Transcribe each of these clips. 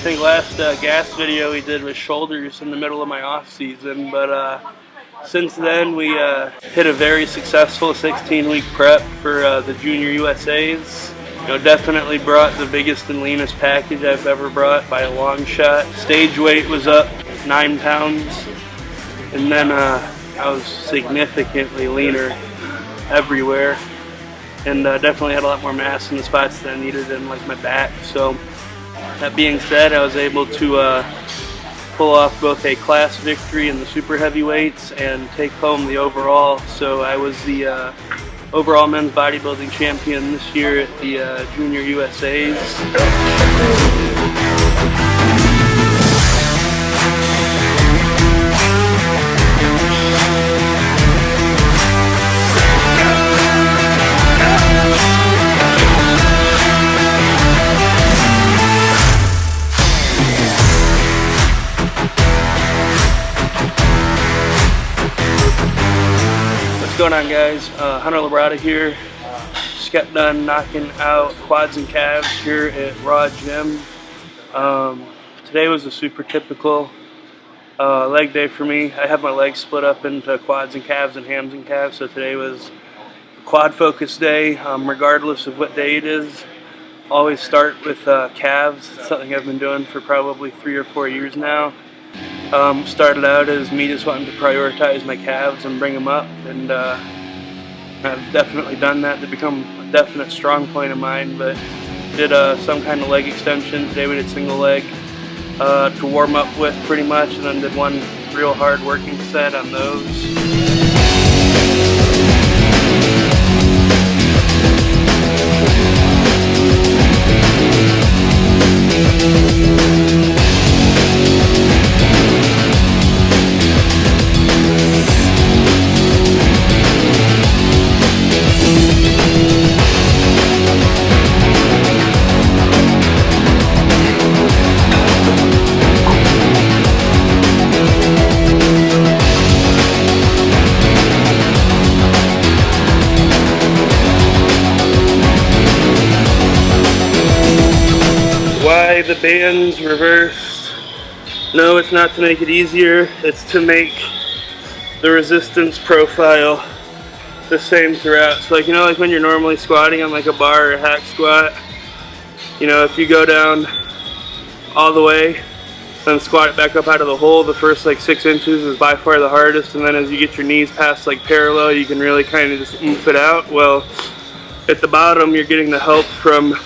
think last gas video we did was shoulders in the middle of my off season, but since then we hit a very successful 16-week prep for the Junior USAs. You know, definitely brought the biggest and leanest package I've ever brought by a long shot. Stage weight was up 9 pounds, and then I was significantly leaner everywhere, and definitely had a lot more mass in the spots that I needed in like my back. So that being said, I was able to pull off both a class victory in the super heavyweights and take home the overall. So I was the overall men's bodybuilding champion this year at the Junior USAs. What's going on, guys? Hunter Labrada here. Just got done knocking out quads and calves here at Raw Gym. Today was a super typical leg day for me. I have my legs split up into quads and calves and hams and calves, so today was a quad focus day. Regardless of what day it is, always start with calves. It's something I've been doing for probably 3 or 4 years now. Started out as me just wanting to prioritize my calves and bring them up, and I've definitely done that. They've become a definite strong point of mine, but did some kind of leg extension. Today we did single leg to warm up with pretty much, and then did one real hard working set on those. Why the bands reversed? No, it's not to make it easier, it's to make the resistance profile the same throughout. So like, you know, like when you're normally squatting on like a bar or a hack squat, you know, if you go down all the way, then squat it back up out of the hole, the first like 6 inches is by far the hardest, and then as you get your knees past like parallel, you can really kind of just oomph it out. Well, at the bottom, you're getting the help from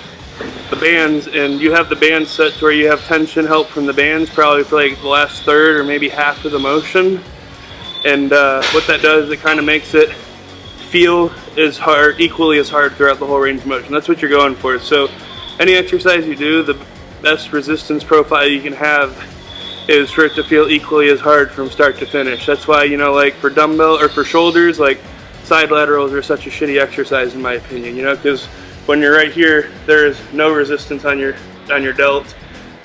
the bands, and you have the bands set to where you have tension help from the bands probably for like the last third or maybe half of the motion. And what that does, it kind of makes it feel as hard, equally as hard throughout the whole range of motion. That's what you're going for. So any exercise you do, the best resistance profile you can have is for it to feel equally as hard from start to finish. That's why, you know, like for dumbbell or for shoulders, like side laterals are such a shitty exercise in my opinion, you know, because when you're right here, there's no resistance on your delt,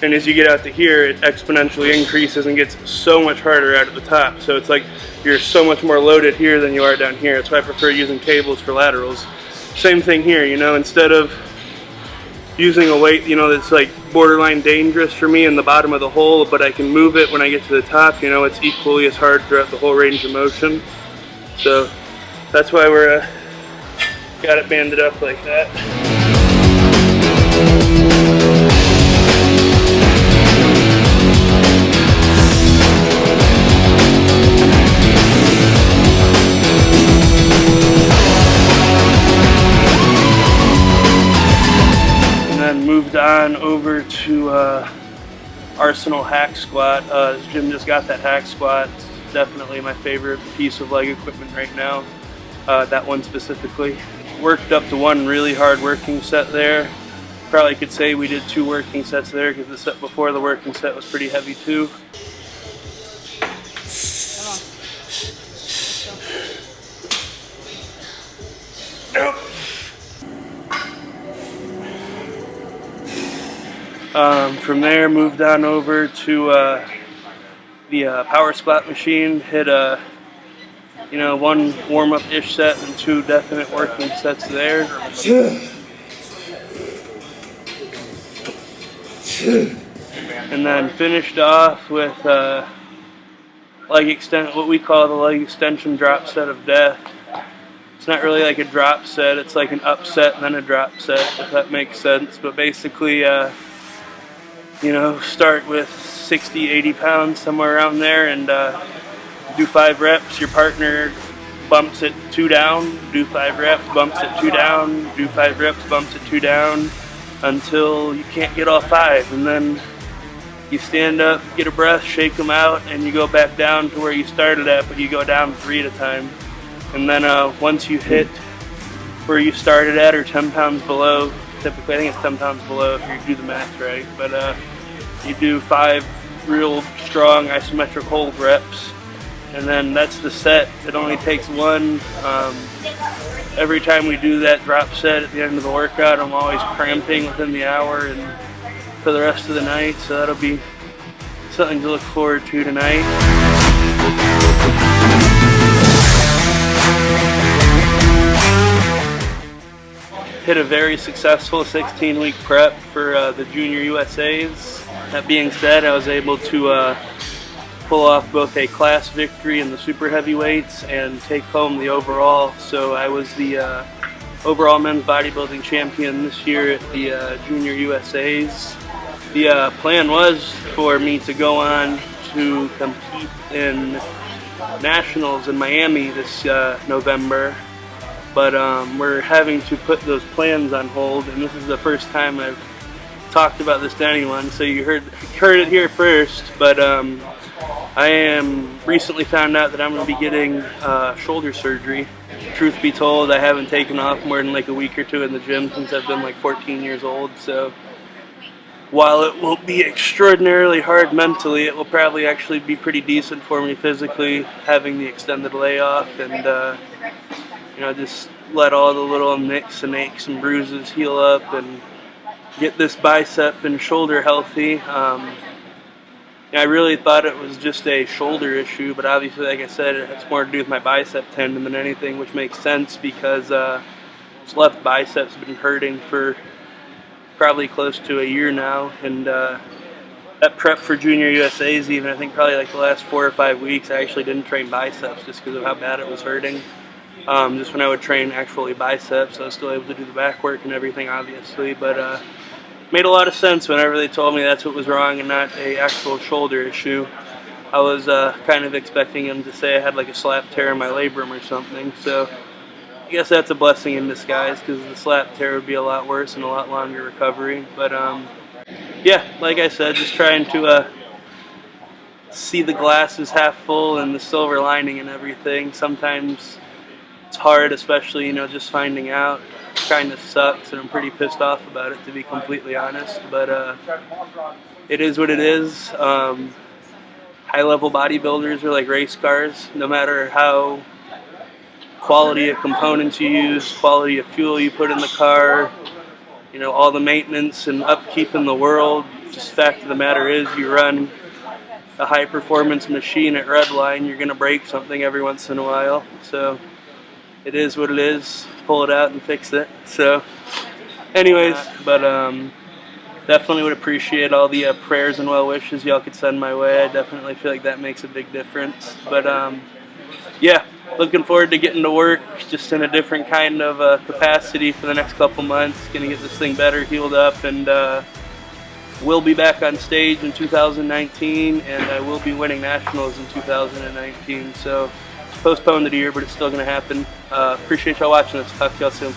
and as you get out to here, it exponentially increases and gets so much harder out at the top. So it's like you're so much more loaded here than you are down here. That's why I prefer using cables for laterals. Same thing here, you know, instead of using a weight, you know, that's like borderline dangerous for me in the bottom of the hole, but I can move it when I get to the top, you know, it's equally as hard throughout the whole range of motion. So that's why we're got it banded up like that. And then moved on over to Arsenal hack squat. Jim just got that hack squat. It's definitely my favorite piece of leg equipment right now. That one specifically. Worked up to one really hard working set there. Probably could say we did 2 working sets there because the set before the working set was pretty heavy too. From there, moved on over to the power squat machine. Hit a you know, 1 warm-up-ish set and 2 definite working sets there. and then finished off with what we call the leg extension drop set of death. It's not really like a drop set, it's like an upset and then a drop set, if that makes sense. But basically, you know, start with 60, 80 pounds, somewhere around there, and do 5 reps. Your partner bumps it 2 down, do 5 reps, bumps it 2 down, do 5 reps, bumps it 2 down, until you can't get all 5. And then you stand up, get a breath, shake them out, and you go back down to where you started at, but you go down 3 at a time. And then once you hit where you started at, or 10 pounds below, typically I think it's 10 pounds below if you do the math right, but you do 5 real strong isometric hold reps, and then that's the set. It only takes 1. Every time we do that drop set at the end of the workout, I'm always cramping within the hour and for the rest of the night, so that'll be something to look forward to tonight. Hit a very successful 16-week prep for the Junior USAs. That being said, I was able to pull off both a class victory in the super heavyweights and take home the overall. So I was the overall men's bodybuilding champion this year at the Junior USAs. The plan was for me to go on to compete in nationals in Miami this November, but we're having to put those plans on hold, and this is the first time I've talked about this to anyone, so you heard it here first. But I am recently found out that I'm going to be getting shoulder surgery. Truth be told, I haven't taken off more than like a week or 2 in the gym since I've been like 14 years old, so while it will be extraordinarily hard mentally, it will probably actually be pretty decent for me physically, having the extended layoff and you know, just let all the little nicks and aches and bruises heal up and get this bicep and shoulder healthy. I really thought it was just a shoulder issue, but obviously, like I said, it has more to do with my bicep tendon than anything, which makes sense because this left bicep's been hurting for probably close to a year now, and that prep for Junior USA's, even I think probably like the last 4 or 5 weeks, I actually didn't train biceps just because of how bad it was hurting. Just when I would train actually biceps, I was still able to do the back work and everything, obviously, but made a lot of sense whenever they told me that's what was wrong and not a actual shoulder issue. I was kind of expecting them to say I had like a slap tear in my labrum or something, so I guess that's a blessing in disguise, because the slap tear would be a lot worse and a lot longer recovery. But yeah, like I said, just trying to see the glass is half full and the silver lining and everything. Sometimes it's hard, especially, you know, just finding out. It kind of sucks, and I'm pretty pissed off about it, to be completely honest. But it is what it is. High-level bodybuilders are like race cars. No matter how quality of components you use, quality of fuel you put in the car, you know, all the maintenance and upkeep in the world, just fact of the matter is, you run a high-performance machine at Redline, you're going to break something every once in a while. So it is what it is. Pull it out and fix it. So anyways, but definitely would appreciate all the prayers and well wishes y'all could send my way. I definitely feel like that makes a big difference. But yeah, looking forward to getting to work just in a different kind of capacity for the next couple months. Gonna get this thing better, healed up, and we'll be back on stage in 2019, and I will be winning nationals in 2019. So it's postponed a year, but it's still gonna happen. Appreciate y'all watching this. Talk to y'all soon.